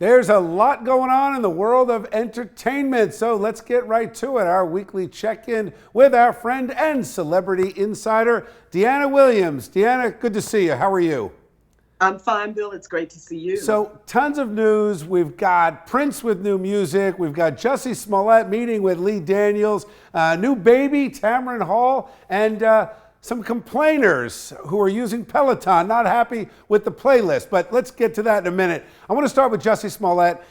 There's a lot going on in the world of entertainment, so let's get right to it. Our weekly check-in with our friend and celebrity insider, Dyana Williams. Dyana, good to see you. How are you? I'm fine, Bill. It's great to see you. So, tons of news. We've got Prince with new music. We've got Jussie Smollett meeting with Lee Daniels, new baby, Tamron Hall, and some complainers who are using Peloton, not happy with the playlist. But let's get to that in a minute. I want to start with Jussie Smollett,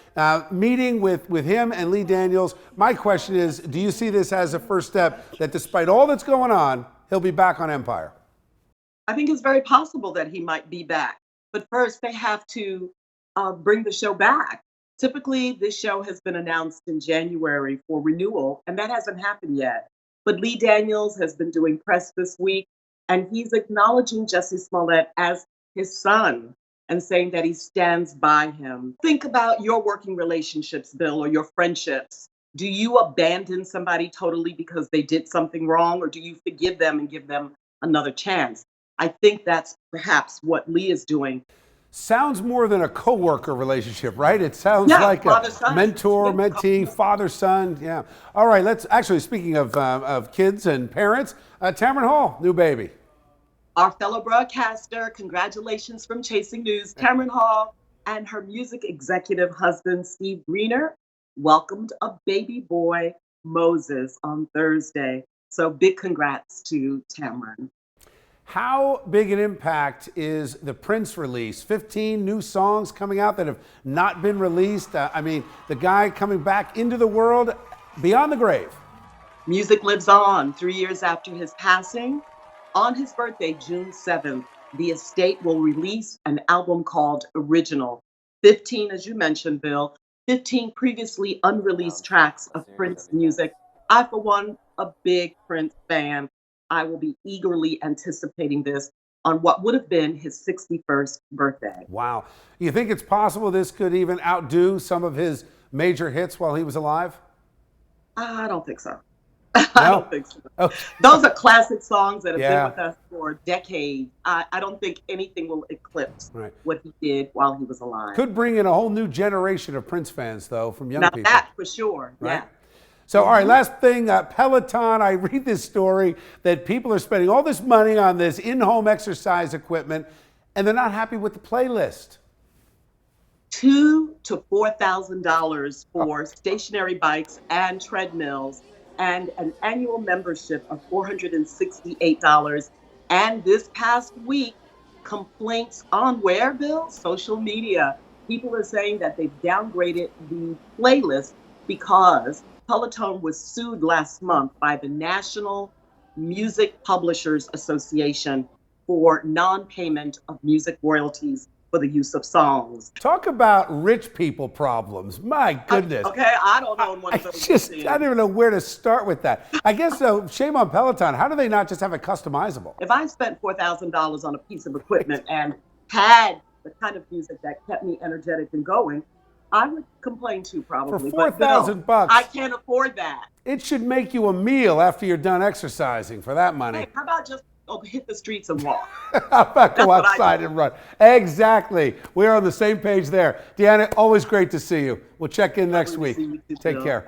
meeting with him and Lee Daniels. My question is, do you see this as a first step that despite all that's going on, he'll be back on Empire? I think it's very possible that he might be back. But first, they have to bring the show back. Typically, this show has been announced in January for renewal, and that hasn't happened yet. But Lee Daniels has been doing press this week, and he's acknowledging Jussie Smollett as his son and saying that he stands by him. Think about your working relationships, Bill, or your friendships. Do you abandon somebody totally because they did something wrong, or do you forgive them and give them another chance? I think that's perhaps what Lee is doing. Sounds more than a co-worker relationship, right? It sounds like a mentor, mentee, father-son. Yeah. All right, let's actually, speaking of kids and parents, Tamron Hall, new baby. Our fellow broadcaster, congratulations from Chasing News. Tamron Hall and her music executive husband, Steve Greener, welcomed a baby boy, Moses, on Thursday. So big congrats to Tamron. How big an impact is the Prince release? 15 new songs coming out that have not been released. I mean, the guy coming back into the world beyond the grave. Music lives on 3 years after his passing. On his birthday, June 7th, the estate will release an album called Original. 15, as you mentioned, Bill, 15 previously unreleased tracks of Prince music. I, for one, a big Prince fan. I will be eagerly anticipating this on what would have been his 61st birthday. Wow. You think it's possible this could even outdo some of his major hits while he was alive? I don't think so. No? I don't think so. Okay. Those are classic songs that have been with us for decades. I don't think anything will eclipse what he did while he was alive. Could bring in a whole new generation of Prince fans, though, from young people. That for sure, right? Yeah. So, all right, last thing, Peloton. I read this story that people are spending all this money on this in-home exercise equipment, and they're not happy with the playlist. $2,000 to $4,000 for stationary bikes and treadmills, and an annual membership of $468. And this past week, complaints on where, Bill? Social media. People are saying that they've downgraded the playlist because Peloton was sued last month by the National Music Publishers Association for non-payment of music royalties for the use of songs. Talk about rich people problems. My goodness. I don't know one of those. I don't even know where to start with that. I guess, though, shame on Peloton. How do they not just have it customizable? If I spent $4,000 on a piece of equipment and had the kind of music that kept me energetic and going, I would complain too, probably. For $4,000, I can't afford that. It should make you a meal after you're done exercising for that money. Hey, how about just hit the streets and walk? How about go outside and run? Exactly. We're on the same page there. Dyana, always great to see you. We'll check in next week. Take care.